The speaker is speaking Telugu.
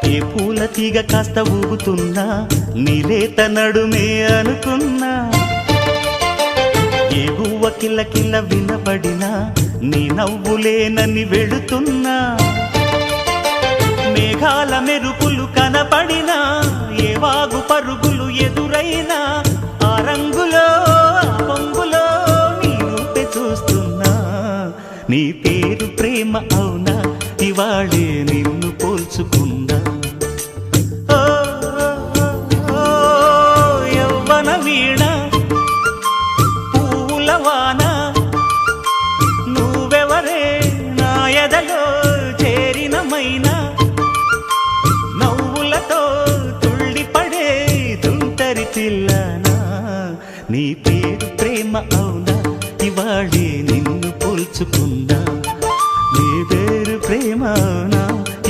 ఏ పూల తీగ కాస్త ఊగుతున్నా నీలేత నడుమే అనుకున్నా ఏ గువ్వ కిల్ల కిల్ల వినబడినా నీ నవ్వులేనని వెళుతున్నా మేఘాల మెరుపులు కనపడినా ఏ వాగు పరుగులు ఎదురైనా ఆ రంగులో ఆ పొంగులో నీ రూపే చూస్తున్నా నీ పేరు ప్రేమ అవునా ఇవాళే నిన్ను పోల్చుకున్నా యవ్వన వీణ పూల వాన నువ్వెవరే నా ఎదలో చేరిన మైనా నవ్వులతో తుళ్ళిపడే తుంటరి పిల్లనా నీ పేరు ప్రేమ అవునా ఇవాళే నిన్ను పోల్చుకున్నా